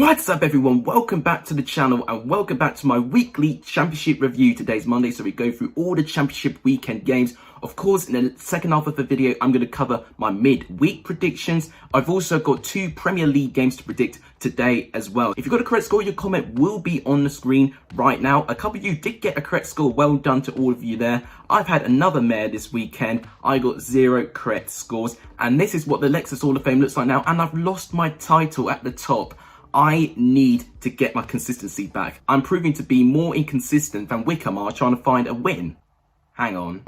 What's up everyone, welcome back to the channel and welcome back to my weekly championship review. Today's Monday, so we go through all the championship weekend games. Of course, in the second half of the video, I'm going to cover my midweek predictions. I've also got 2 Premier League games to predict today as well. If you've got a correct score, your comment will be on the screen right now. A couple of you did get a correct score. Well done to all of you there. I've had another mare this weekend. I got 0 correct scores. And this is what the Lexus Hall of Fame looks like now. And I've lost my title at the top. I need to get my consistency back. I'm proving to be more inconsistent than Wycombe are trying to find a win. Hang on.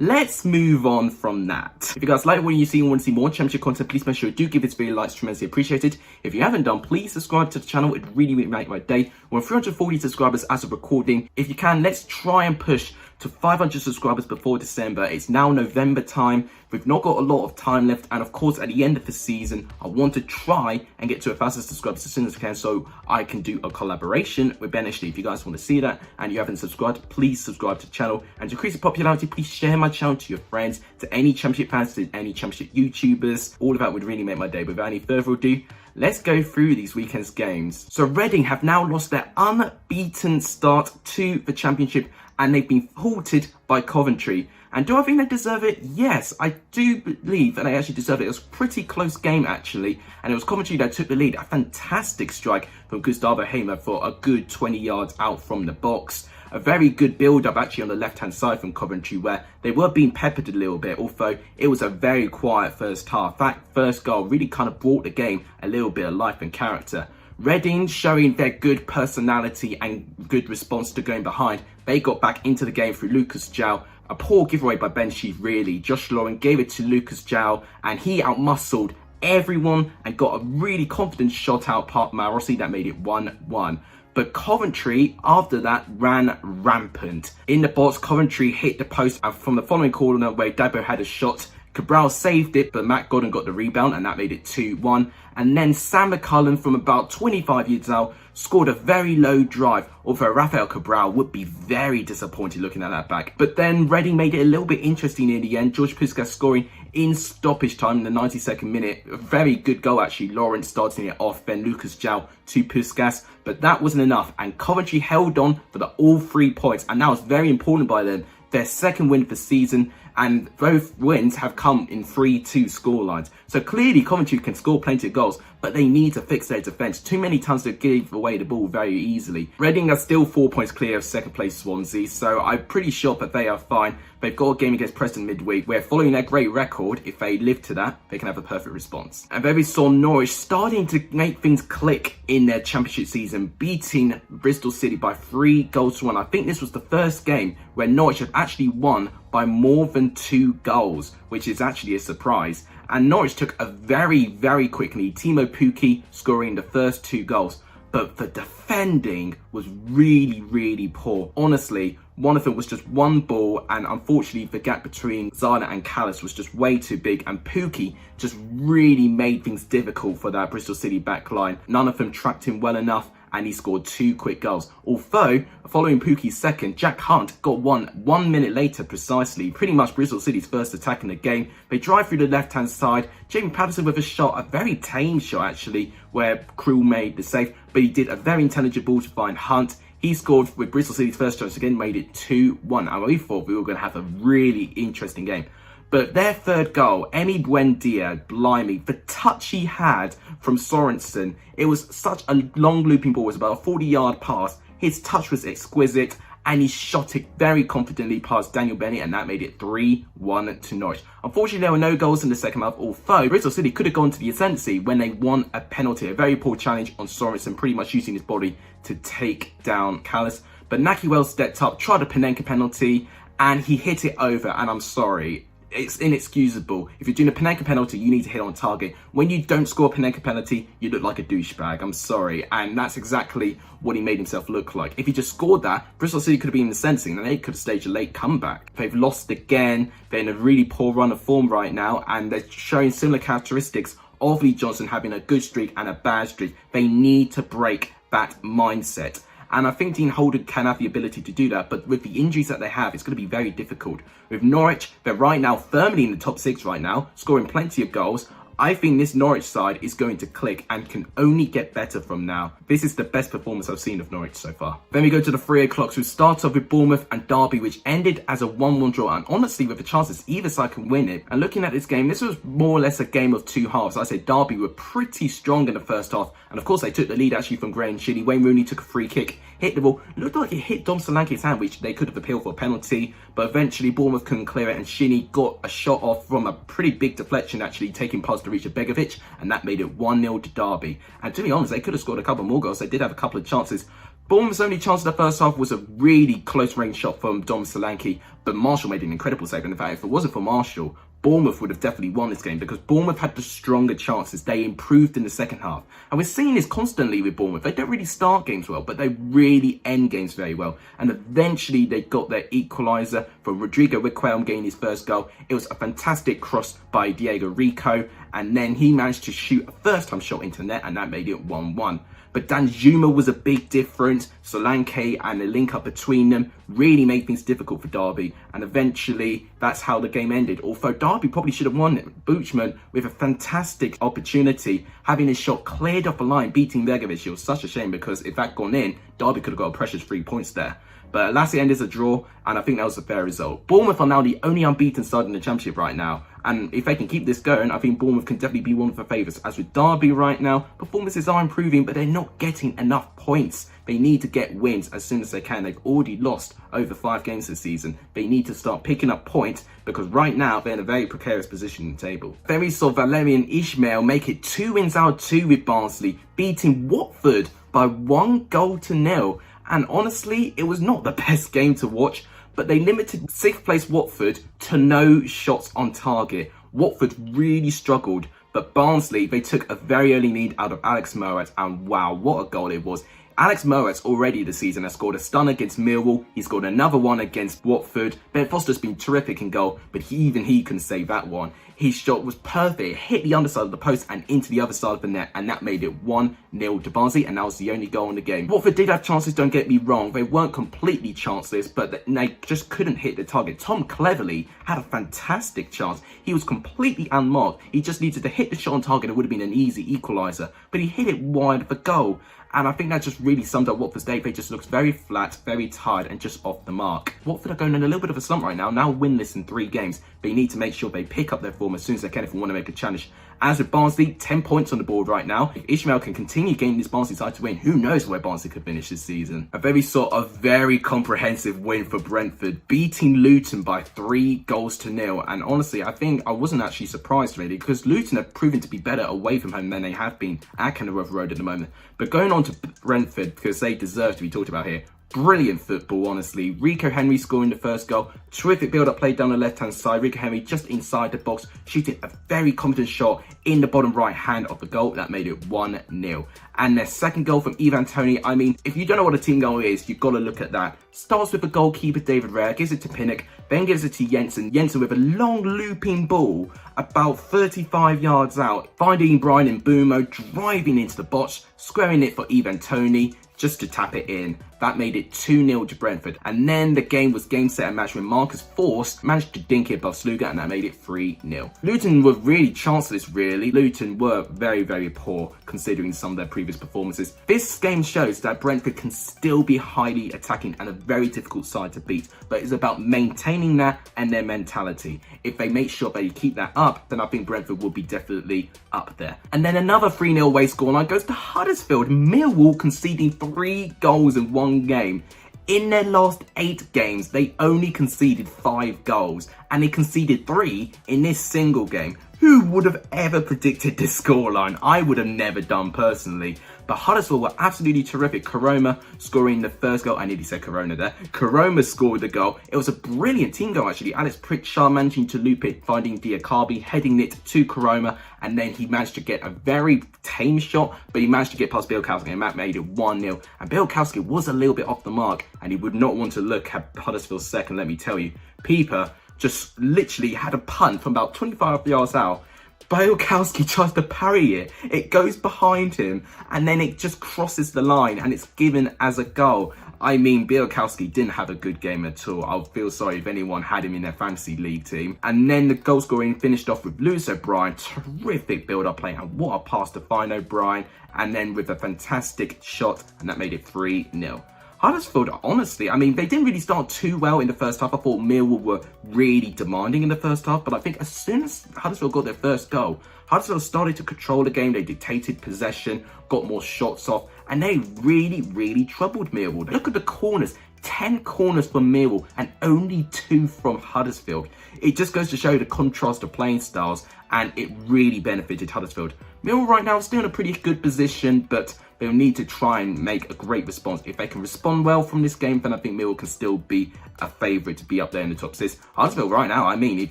Let's move on from that. If you guys like what you see and want to see more championship content, please make sure you do give this video a like, it's tremendously appreciated. If you haven't done, please subscribe to the channel. It really make my day. We're on 340 subscribers as of recording. If you can, let's try and push to 500 subscribers before December. It's now November time. We've not got a lot of time left, and of course at the end of the season I want to try and get to 1,000 subscribers as soon as I can, so I can do a collaboration with BenHD. If you guys want to see that and you haven't subscribed, please subscribe to the channel. And to increase the popularity, please share my channel to your friends, to any championship fans, to any championship YouTubers. All of that would really make my day. But without any further ado, let's go through these weekend's games. So Reading have now lost their unbeaten start to the championship, and they've been halted by Coventry. And do I think they deserve it? Yes, I do believe that they actually deserve it. It was a pretty close game, actually. And it was Coventry that took the lead. A fantastic strike from Gustavo Hamer for a good 20 yards out from the box. A very good build-up, actually, on the left-hand side from Coventry, where they were being peppered a little bit, although it was a very quiet first half. That first goal really kind of brought the game a little bit of life and character. Reading showing their good personality and good response to going behind. They got back into the game through Lucas João. A poor giveaway by Ben Sheaf, really. Josh Lauren gave it to Lucas João, and he outmuscled everyone and got a really confident shot out past Marossi that made it 1-1. But Coventry, after that, ran rampant. In the box, Coventry hit the post, and from the following corner where Dabo had a shot, Cabral saved it, but Matt Godden got the rebound, and that made it 2-1. And then Sam McCullum from about 25 years out scored a very low drive, although Rafael Cabral would be very disappointed looking at that back. But then Reading made it a little bit interesting in the end. George Puskas scoring in stoppage time in the 92nd minute. A very good goal, actually. Lawrence starting it off, then Lucas João to Puskas. But that wasn't enough, and Coventry held on for all 3 points, and that was very important by them. Their second win for the season, and both wins have come in 3-2 scorelines. So clearly Coventry can score plenty of goals, but they need to fix their defence. Too many times they give away the ball very easily. Reading are still 4 points clear of second place Swansea, so I'm pretty sure that they are fine. They've got a game against Preston midweek, where following their great record, if they live to that, they can have a perfect response. And then we saw Norwich starting to make things click in their championship season, beating Bristol City by 3-1. I think this was the first game where Norwich have actually won by more than 2 goals, which is actually a surprise. And Norwich took a very quick lead. Timo Pukki scoring the first 2 goals. But the defending was really poor. Honestly, one of them was just one ball, and unfortunately the gap between Zana and Callis was just way too big, and Pukki just really made things difficult for that Bristol City back line. None of them tracked him well enough, and he scored 2 quick goals. Although, following Pukki's second, Jack Hunt got one minute later precisely. Pretty much Bristol City's first attack in the game. They drive through the left-hand side. Jamie Patterson with a shot, a very tame shot actually, where Krul made the save. But he did a very intelligent ball to find Hunt. He scored with Bristol City's first chance again, made it 2-1. And we thought we were going to have a really interesting game. But their third goal, Emi Buendia, blimey, the touch he had from Sorensen, it was such a long looping ball. It was about a 40-yard pass. His touch was exquisite, and he shot it very confidently past Daniel Bennett, and that made it 3-1 to Norwich. Unfortunately, there were no goals in the second half, although Bristol City could have gone to the ascendancy when they won a penalty. A very poor challenge on Sorensen, pretty much using his body to take down Callis. But Naki Wells stepped up, tried a Panenka penalty, and he hit it over, and I'm sorry. It's inexcusable. If you're doing a Panenka penalty, you need to hit on target. When you don't score a Panenka penalty, you look like a douchebag. I'm sorry. And that's exactly what he made himself look like. If he just scored that, Bristol City could have been in the sensing, and they could have staged a late comeback. They've lost again. They're in a really poor run of form right now, and they're showing similar characteristics of Lee Johnson having a good streak and a bad streak. They need to break that mindset. And I think Dean Holden can have the ability to do that, but with the injuries that they have, it's going to be very difficult. With Norwich, they're right now firmly in the top 6 right now, scoring plenty of goals. I think this Norwich side is going to click and can only get better from now. This is the best performance I've seen of Norwich so far. Then we go to the 3 o'clocks, who start off with Bournemouth and Derby, which ended as a 1-1 draw. And honestly, with the chances either side can win it. And looking at this game, this was more or less a game of two halves. I say Derby were pretty strong in the first half. And of course, they took the lead actually from Gray and Shilly. Wayne Rooney took a free kick, hit the ball. Looked like it hit Dom Solanke's hand, which they could have appealed for a penalty. But eventually, Bournemouth couldn't clear it. And Shinnie got a shot off from a pretty big deflection, actually taking past the reach of Begovic. And that made it 1-0 to Derby. And to be honest, they could have scored a couple more goals. They did have a couple of chances. Bournemouth's only chance in the first half was a really close range shot from Dom Solanke, but Marshall made an incredible save. And in fact, if it wasn't for Marshall, Bournemouth would have definitely won this game, because Bournemouth had the stronger chances. They improved in the second half. And we're seeing this constantly with Bournemouth. They don't really start games well, but they really end games very well. And eventually they got their equaliser from Rodrigo Wycombe getting his first goal. It was a fantastic cross by Diego Rico, and then he managed to shoot a first-time shot into the net, and that made it 1-1. But Danjuma was a big difference. Solanke and the link up between them really made things difficult for Derby. And eventually, that's how the game ended. Although Derby probably should have won it. Buchman, with a fantastic opportunity, having his shot cleared off the line, beating Begovic. It was such a shame, because if that gone in, Derby could have got a precious 3 points there. But alas, it ended as a draw, and I think that was a fair result. Bournemouth are now the only unbeaten side in the Championship right now. And if they can keep this going, I think Bournemouth can definitely be one of the favourites. As with Derby right now, performances are improving, but they're not getting enough points. They need to get wins as soon as they can. They've already lost over 5 games this season. They need to start picking up points, because right now they're in a very precarious position in the table. Then we saw Valerian Ismail make it 2 wins out of 2 with Barnsley, beating Watford by 1-0. And honestly, it was not the best game to watch, but they limited 6th place Watford to no shots on target. Watford really struggled, but Barnsley, they took a very early lead out of Alex Mowatt, and wow, what a goal it was. Alex Mowatt already this season has scored a stunner against Millwall. He scored another one against Watford. Ben Foster's been terrific in goal, but even he couldn't save that one. His shot was perfect. It hit the underside of the post and into the other side of the net, and that made it 1-0 to Barnsley, and that was the only goal in the game. Watford did have chances, don't get me wrong. They weren't completely chanceless, but they just couldn't hit the target. Tom Cleverley had a fantastic chance. He was completely unmarked. He just needed to hit the shot on target. It would have been an easy equaliser, but he hit it wide of the goal. And I think that just really summed up Watford's day. They just looked very flat, very tired, and just off the mark. Watford are going in a little bit of a slump right now winless in 3 games. They need to make sure they pick up their form as soon as they can if they want to make a challenge. As with Barnsley, 10 points on the board right now. If Ishmael can continue gaining this Barnsley side to win, who knows where Barnsley could finish this season. A very comprehensive win for Brentford, beating Luton by 3-0. And honestly, I think I wasn't actually surprised really, because Luton have proven to be better away from home than they have been at Kenilworth Road at the moment. But going on to Brentford, because they deserve to be talked about here. Brilliant football, honestly. Rico Henry scoring the first goal. Terrific build-up play down the left-hand side. Rico Henry just inside the box, shooting a very confident shot in the bottom right-hand of the goal. That made it 1-0. And their second goal from Ivan Toney. I mean, if you don't know what a team goal is, you've got to look at that. Starts with the goalkeeper, David Raya, gives it to Pinnock, then gives it to Jensen. Jensen with a long looping ball about 35 yards out, finding Brian Mbeumo, driving into the box, squaring it for Ivan Toney, just to tap it in. That made it 2-0 to Brentford. And then the game was game, set and match when Marcus Forss managed to dink it above Sluga, and that made it 3-0. Luton were really chanceless, really. Luton were very poor considering some of their previous performances. This game shows that Brentford can still be highly attacking and a very difficult side to beat, but it's about maintaining that and their mentality. If they make sure they keep that up, then I think Brentford will be definitely up there. And then another 3-0 away scoreline goes to Huddersfield. Millwall conceding 3 goals in 1 game. In their last 8 games, they only conceded 5 goals, and they conceded 3 in this single game. Who would have ever predicted this scoreline? I would have never done personally. But Huddersfield were absolutely terrific. Karoma scoring the first goal. I nearly said Corona there. Karoma scored the goal. It was a brilliant team goal, actually. Alex Pritchard managing to loop it, finding Diakabi, heading it to Karoma, and then he managed to get a very tame shot, but he managed to get past Bielkowski, and that made it 1-0. And Bielkowski was a little bit off the mark, and he would not want to look at Huddersfield's second, let me tell you. Pieper just literally had a punt from about 25 yards out. Bielkowski tries to parry it. It goes behind him, and then it just crosses the line, and it's given as a goal. I mean, Bielkowski didn't have a good game at all. I'll feel sorry if anyone had him in their fantasy league team. And then the goal scoring finished off with Lewis O'Brien. Terrific build-up play, and what a pass to Fine O'Brien. And then with a fantastic shot, and that made it 3-0. Huddersfield, honestly, I mean, they didn't really start too well in the first half. I thought Millwall were really demanding in the first half, but I think as soon as Huddersfield got their first goal, Huddersfield started to control the game. They dictated possession, got more shots off, and they really troubled Millwall. Look at the corners. 10 corners from Millwall and only 2 from Huddersfield. It just goes to show the contrast of playing styles, and it really benefited Huddersfield. Millwall right now is still in a pretty good position, but they'll need to try and make a great response. If they can respond well from this game, then I think Millwall can still be a favourite to be up there in the top 6. Huddersfield right now, I mean, if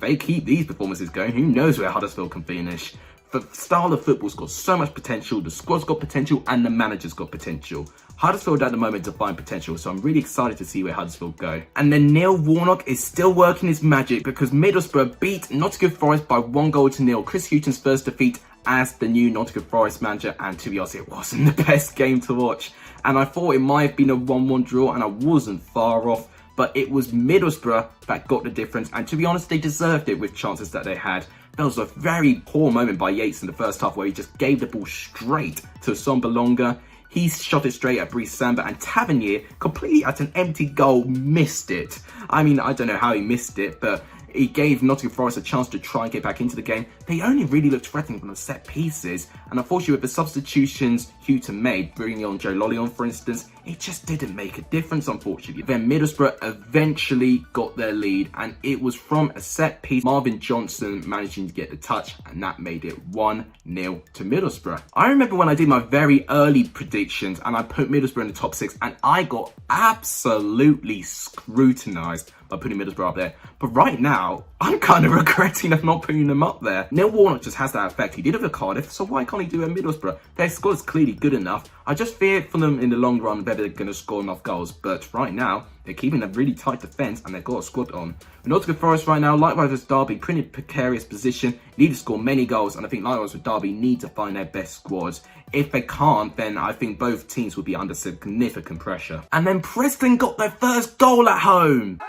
they keep these performances going, who knows where Huddersfield can finish. The style of football's got so much potential, the squad's got potential, and the manager's got potential. Huddersfield at the moment define potential, so I'm really excited to see where Huddersfield go. And then Neil Warnock is still working his magic because Middlesbrough beat Nottingham Forest by 1-0. Chris Hughton's first defeat as the new Nottingham Forest manager, and to be honest, it wasn't the best game to watch. And I thought it might have been a 1-1 draw, and I wasn't far off, but it was Middlesbrough that got the difference, and to be honest, they deserved it with chances that they had. There was a very poor moment by Yates in the first half where he just gave the ball straight to Sombalonga. He shot it straight at Brice Samba, and Tavernier, completely at an empty goal, missed it. I mean, I don't know how he missed it, but he gave Nottingham Forest a chance to try and get back into the game. They only really looked threatening from the set pieces, and unfortunately with the substitutions Hughton made, bringing on Joe Lollion for instance, it just didn't make a difference unfortunately. Then Middlesbrough eventually got their lead, and it was from a set piece, Marvin Johnson managing to get the touch, and that made it 1-0 to Middlesbrough. I remember when I did my very early predictions and I put Middlesbrough in the top 6, and I got absolutely scrutinised by putting Middlesbrough up there. But right now, I'm kind of regretting of not putting them up there. Neil Warnock just has that effect. He did it with Cardiff, so why can't he do it at Middlesbrough? Their score is clearly good enough. I just fear for them in the long run whether they're going to score enough goals. But right now, they're keeping a really tight defence and they've got a squad on. With Nottingham Forest right now, likewise with Derby, pretty precarious position. Need to score many goals, and I think likewise with Derby, need to find their best squads. If they can't, then I think both teams will be under significant pressure. And then Preston got their first goal at home.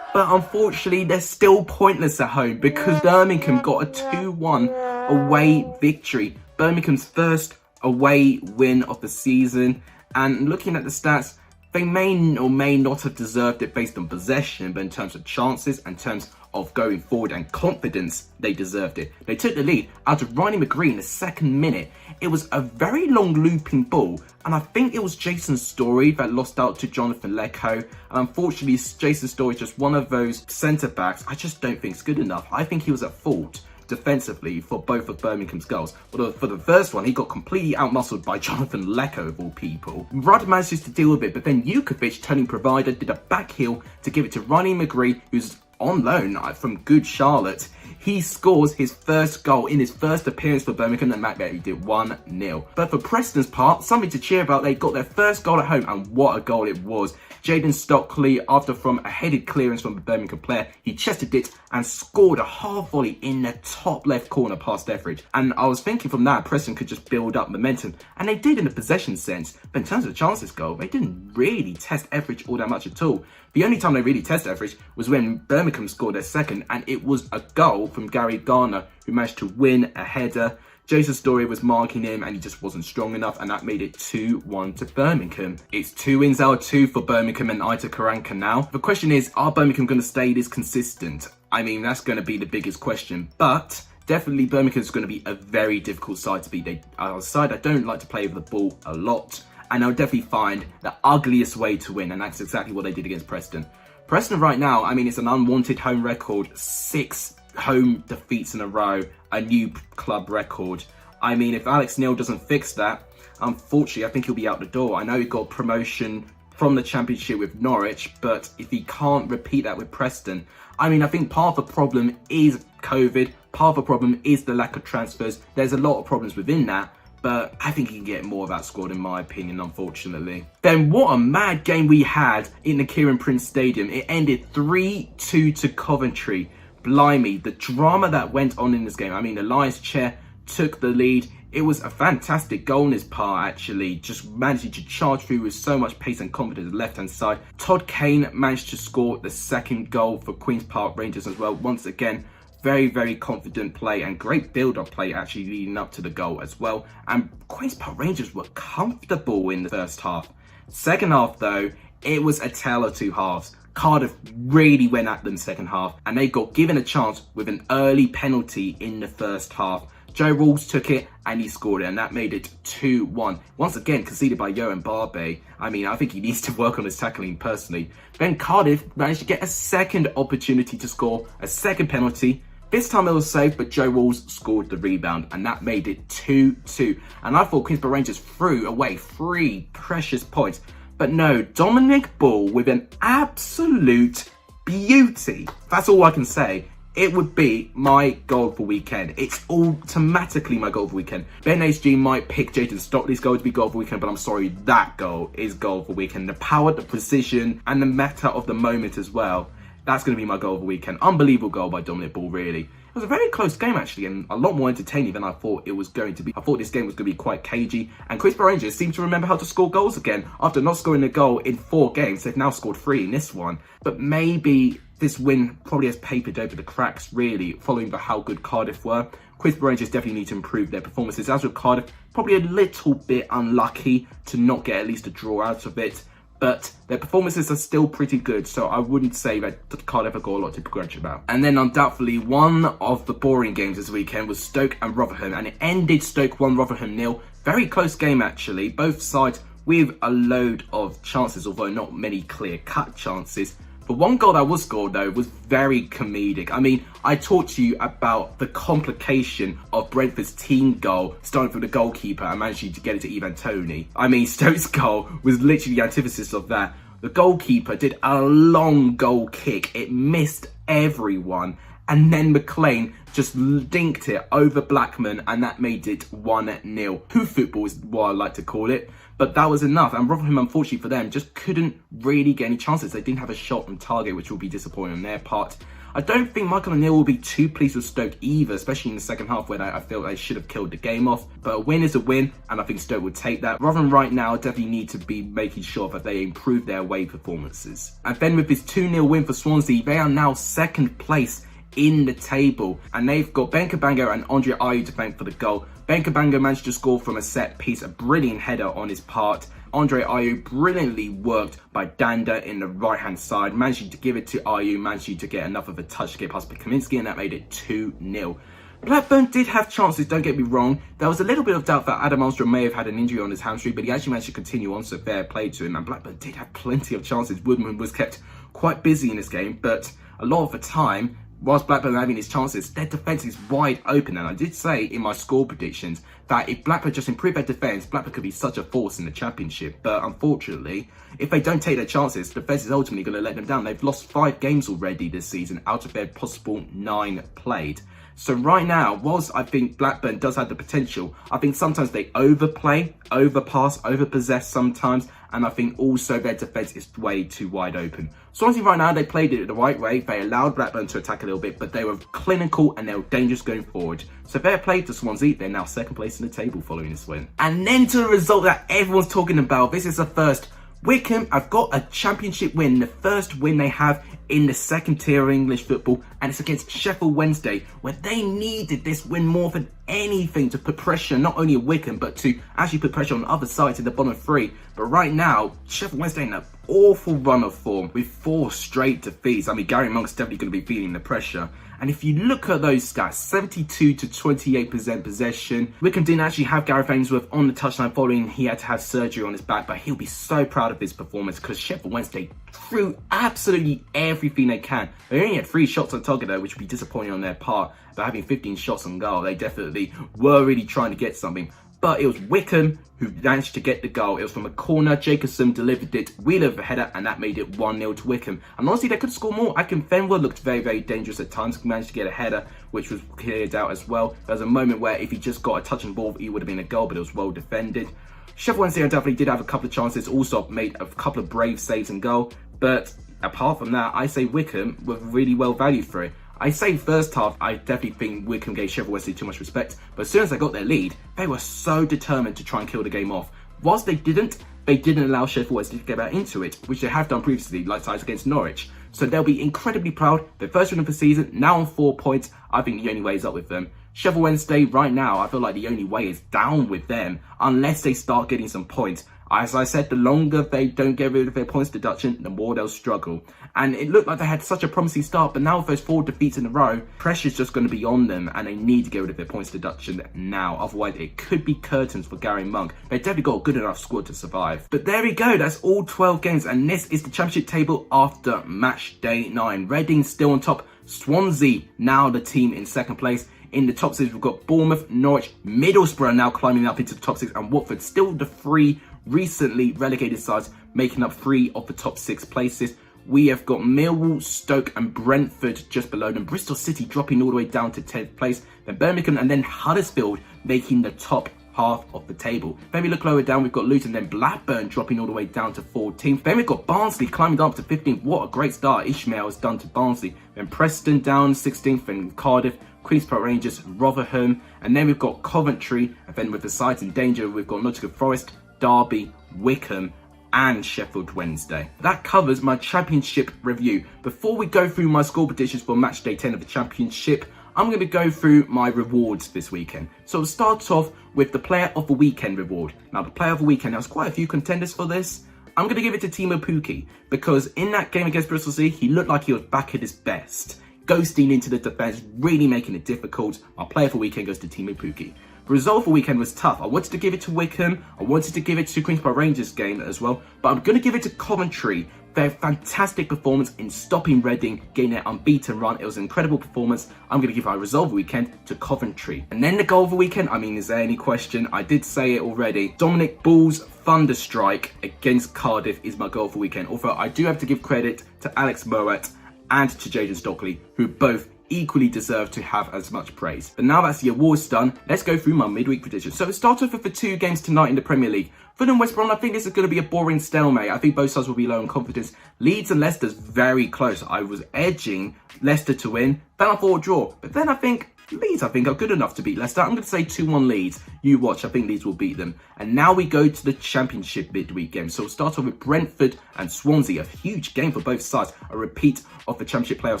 But unfortunately, they're still pointless at home because Birmingham got a 2-1 away victory. Birmingham's first away win of the season. And looking at the stats, they may or may not have deserved it based on possession, but in terms of chances and terms of going forward and confidence, they deserved it. They took the lead out of Ronnie McGree in the second minute. It was a very long looping ball, and I think it was Jason Story that lost out to Jonathan Lecco. And unfortunately, Jason Story is just one of those centre-backs I just don't think is good enough. I think he was at fault defensively for both of Birmingham's goals. But for the first one, he got completely outmuscled by Jonathan Lecco of all people. Rudd manages to deal with it, but then Jukovic, turning provider, did a back heel to give it to Ronnie McGree, who's on loan from Good Charlotte. He scores his first goal in his first appearance for Birmingham, and Matchday did 1-0. But for Preston's part, something to cheer about, they got their first goal at home, and what a goal it was. Jayden Stockley, after from a headed clearance from the Birmingham player, he chested it and scored a half volley in the top left corner past Etheridge. And I was thinking from that, Preston could just build up momentum, and they did in the possession sense. But in terms of chances goal, they didn't really test Etheridge all that much at all. The only time they really tested Etheridge was when Birmingham scored their second, and it was a goal from Gary Garner, who managed to win a header. Jason Story was marking him and he just wasn't strong enough, and that made it 2-1 to Birmingham. It's 2 wins out of 2 for Birmingham and Ita Karanka now. The question is, are Birmingham going to stay this consistent? I mean, that's going to be the biggest question, but definitely Birmingham's going to be a very difficult side to beat. They are a side that don't like to play with the ball a lot, and they'll definitely find the ugliest way to win, and that's exactly what they did against Preston. Preston right now, I mean, it's an unwanted home record, 6 home defeats in a row, a new club record. I mean, if Alex Neil doesn't fix that, unfortunately, I think he'll be out the door. I know he got promotion from the Championship with Norwich, but if he can't repeat that with Preston, I mean, I think part of the problem is COVID, part of the problem is the lack of transfers. There's a lot of problems within that, but I think he can get more of that squad in my opinion, unfortunately. Then what a mad game we had in the Kieran Prince Stadium. It ended 3-2 to Coventry. Blimey, the drama that went on in this game. I mean, Elias Chair took the lead It was a fantastic goal on his part, actually, just managing to charge through with so much pace and confidence on the left-hand side. Todd Kane managed to score the second goal for Queen's Park Rangers as well. Once again, very, very confident play and great build-up play actually leading up to the goal as well. And Queen's Park Rangers were comfortable in the first half. Second half, though, it was a tale of two halves. Cardiff really went at them second half, and they got given a chance with an early penalty in the first half. Joe Ralls took it and he scored it, and that made it 2-1. Once again, conceded by Johan Barbe. I mean, I think he needs to work on his tackling personally. Then Cardiff managed to get a second opportunity to score a second penalty. This time it was saved, but Joe Ralls scored the rebound, and that made it 2-2. And I thought Queen's Park Rangers threw away 3 precious points. But no, Dominic Ball with an absolute beauty. That's all I can say. It would be my goal for weekend. It's automatically my goal for weekend. BenHD might pick Jayden Stockley's goal to be goal for weekend, but I'm sorry, that goal is goal for weekend. The power, the precision, and the meta of the moment as well. That's going to be my goal of the weekend. Unbelievable goal by Dominic Ball, really. It was a very close game, actually, and a lot more entertaining than I thought it was going to be. I thought this game was going to be quite cagey, and Queen's Park Rangers seem to remember how to score goals again. After not scoring a goal in 4 games, they've now scored 3 in this one. But maybe this win probably has papered over the cracks, really, following how good Cardiff were. Queen's Park Rangers definitely need to improve their performances. As with Cardiff, probably a little bit unlucky to not get at least a draw out of it. But their performances are still pretty good, so I wouldn't say that Cardiff have got a lot to begrudge about. And then undoubtedly, one of the boring games this weekend was Stoke and Rotherham, and it ended Stoke 1, Rotherham 0. Very close game, actually. Both sides with a load of chances, although not many clear-cut chances. But one goal that was scored, though, was very comedic. I mean, I talked to you about the complication of Brentford's team goal, starting from the goalkeeper and managing to get it to Ivan Toney. I mean, Stoke's goal was literally the antithesis of that. The goalkeeper did a long goal kick. It missed everyone. And then McLean just dinked it over Blackman, and that made it 1-0. Who football is what I like to call it. But that was enough. And Rotherham, unfortunately for them, just couldn't really get any chances. They didn't have a shot on target, which will be disappointing on their part. I don't think Michael O'Neill will be too pleased with Stoke either, especially in the second half where I feel they should have killed the game off. But a win is a win, and I think Stoke would take that. Rotherham right now definitely need to be making sure that they improve their away performances. And then with this 2-0 win for Swansea, they are now second place in the table, and they've got Ben Cabango and Andre Ayew to thank for the goal. Ben Cabango managed to score from a set piece, a brilliant header on his part. Andre Ayew brilliantly worked by Danda in the right hand side, managing to give it to Ayew, managing to get enough of a touch to get past Kaminsky, and that made it 2-0. Blackburn did have chances, don't get me wrong. There was a little bit of doubt that Adam Armstrong may have had an injury on his hamstring, but he actually managed to continue on, so fair play to him. And Blackburn did have plenty of chances. Woodman was kept quite busy in this game, but a lot of the time, whilst Blackburn are having his chances, their defence is wide open. And I did say in my score predictions that if Blackburn just improve their defence, Blackburn could be such a force in the Championship. But unfortunately, if they don't take their chances, the defence is ultimately going to let them down. They've lost 5 games already this season out of their possible 9 played. So right now, whilst I think Blackburn does have the potential, I think sometimes they overplay, overpass, overpossess sometimes, and I think also their defence is way too wide open. Swansea right now, they played it the right way. They allowed Blackburn to attack a little bit, but they were clinical and they were dangerous going forward. So fair play to Swansea. They're now second place in the table following this win. And then to the result that everyone's talking about. This is the first. Wycombe have got a Championship win, the first win they have in the second tier of English football, and it's against Sheffield Wednesday, where they needed this win more than anything to put pressure not only on Wycombe, but to actually put pressure on other sides in the bottom 3. But right now, Sheffield Wednesday in an awful run of form with 4 straight defeats. I mean, Gary Monk's definitely going to be feeling the pressure. And if you look at those stats, 72 to 28% possession. Wycombe didn't actually have Gareth Ainsworth on the touchline following he had to have surgery on his back, but he'll be so proud of his performance because Sheffield Wednesday threw absolutely everything they can. They only had 3 shots on target though, which would be disappointing on their part, but having 15 shots on goal, they definitely were really trying to get something. But it was Wycombe who managed to get the goal. It was from a corner. Jacobson delivered it, Wheeler with a header, and that made it 1-0 to Wycombe. And honestly, they could score more. Akin Fenwer looked very, very dangerous at times. He managed to get a header, which was cleared out as well. There was a moment where if he just got a touch and ball, he would have been a goal, but it was well defended. Sheffield Wednesday definitely did have a couple of chances. Also made a couple of brave saves and goal. But apart from that, I say Wycombe were really well valued for it. I say first half, I definitely think Wycombe gave Sheffield Wednesday too much respect, but as soon as they got their lead, they were so determined to try and kill the game off. Whilst they didn't allow Sheffield Wednesday to get back into it, which they have done previously, like ties against Norwich. So they'll be incredibly proud. Their first win of the season, now on 4 points. I think the only way is up with them. Sheffield Wednesday, right now, I feel like the only way is down with them, unless they start getting some points. As I said, the longer they don't get rid of their points deduction, the more they'll struggle. And it looked like they had such a promising start, but now with those 4 defeats in a row, pressure's just going to be on them, and they need to get rid of their points deduction now. Otherwise, it could be curtains for Gary Monk. They've definitely got a good enough squad to survive. But there we go, that's all 12 games, and this is the Championship table after match day 9. Reading still on top, Swansea now the team in second place. In the top 6, we've got Bournemouth, Norwich, Middlesbrough now climbing up into the top 6, and Watford still the 3 recently relegated sides, making up 3 of the top 6 places. We have got Millwall, Stoke and Brentford just below them. Bristol City dropping all the way down to 10th place. Then Birmingham and then Huddersfield making the top half of the table. Then we look lower down, we've got Luton, then Blackburn dropping all the way down to 14th. Then we've got Barnsley climbing up to 15th. What a great start Ishmael has done to Barnsley. Then Preston down 16th and Cardiff, Queen's Park Rangers, Rotherham. And then we've got Coventry. And then with the sides in danger, we've got Nottingham Forest, Derby, Wycombe and Sheffield Wednesday. That covers my Championship review. Before we go through my score predictions for match day 10 of the Championship, I'm going to go through my rewards this weekend. So we'll start off with the Player of the Weekend reward. Now the Player of the Weekend, there's quite a few contenders for this. I'm going to give it to Timo Pukki because in that game against Bristol City, he looked like he was back at his best. Ghosting into the defence, really making it difficult. My Player of the Weekend goes to Timo Pukki. The result for weekend was tough. I wanted to give it to Wycombe. I wanted to give it to Queen's Park Rangers game as well. But I'm going to give it to Coventry. Their fantastic performance in stopping Reading, getting their unbeaten run. It was an incredible performance. I'm going to give my result of the weekend to Coventry. And then the goal of the weekend, I mean, is there any question? I did say it already. Dominic Ball's Thunderstrike against Cardiff is my goal of the weekend. Although I do have to give credit to Alex Mowatt and to Jayden Stockley, who both equally deserve to have as much praise. But now that's the awards done, let's go through my midweek predictions. So it starts off with the 2 games tonight in the Premier League. Fulham West Brom, I think this is going to be a boring stalemate. I think both sides will be low in confidence. Leeds and Leicester's very close. I was edging Leicester to win, then I thought draw. But then I think Leeds, are good enough to beat Leicester. I'm going to say 2-1 Leeds. You watch, I think Leeds will beat them. And now we go to the Championship midweek game. So we'll start off with Brentford and Swansea. A huge game for both sides. A repeat of the Championship playoff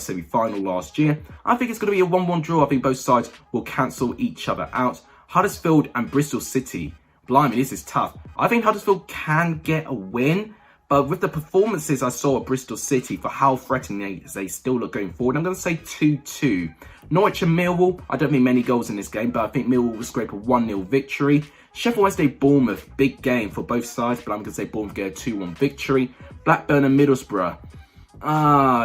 semi-final last year. I think it's going to be a 1-1 draw. I think both sides will cancel each other out. Huddersfield and Bristol City. Blimey, this is tough. I think Huddersfield can get a win. But with the performances I saw at Bristol City for how threatening they still look going forward, I'm going to say 2-2. Norwich and Millwall, I don't think many goals in this game, but I think Millwall will scrape a 1-0 victory. Sheffield Wednesday, Bournemouth, big game for both sides, but I'm going to say Bournemouth get a 2-1 victory. Blackburn and Middlesbrough.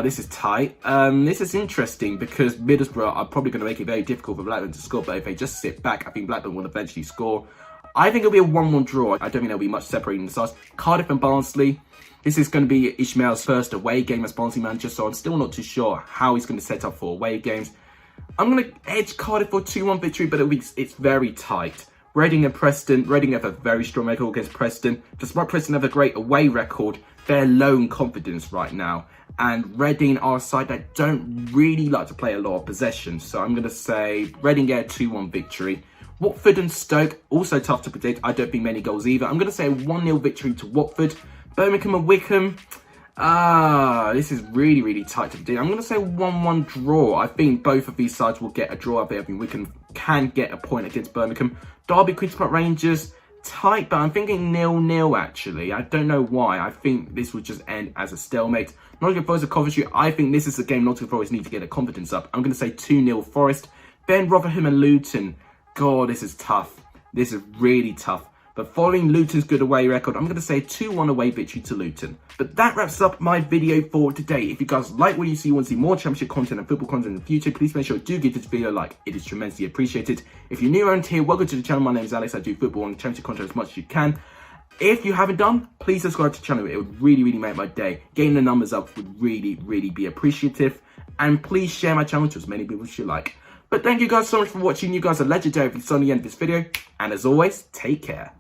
This is tight. This is interesting because Middlesbrough are probably going to make it very difficult for Blackburn to score, but if they just sit back, I think Blackburn will eventually score. I think it'll be a 1-1 draw. I don't think there'll be much separating the sides. Cardiff and Barnsley. This is going to be Ishmael's first away game as Barnsley manager, so I'm still not too sure how he's going to set up for away games. I'm going to edge Cardiff for a 2-1 victory, but it's very tight. Reading and Preston. Reading have a very strong record against Preston. Despite Preston have a great away record, they're low in confidence right now. And Reading are a side that don't really like to play a lot of possession. So I'm going to say Reading get a 2-1 victory. Watford and Stoke, also tough to predict. I don't think many goals either. I'm going to say a 1-0 victory to Watford. Birmingham and Wycombe. This is really, really tight to predict. I'm going to say 1-1 draw. I think both of these sides will get a draw. I think Wycombe can get a point against Birmingham. Derby, Queen's Park Rangers, tight, but I'm thinking 0-0 actually. I don't know why. I think this would just end as a stalemate. Nottingham Forest and Coventry. I think this is the game Nottingham Forest need to get their confidence up. I'm going to say 2-0 Forest. Then Rotherham and Luton. God, this is tough. This is really tough. But following Luton's good away record, I'm going to say 2-1 away victory to Luton. But that wraps up my video for today. If you guys like what you see, want to see more Championship content and football content in the future, please make sure you do give this video a like. It is tremendously appreciated. If you're new around here, welcome to the channel. My name is Alex. I do football and Championship content as much as you can. If you haven't done, please subscribe to the channel. It would really, really make my day. Getting the numbers up would really, really be appreciative. And please share my channel to as many people as you like. But thank you guys so much for watching. You guys are legendary if you saw the end of this video. And as always, take care.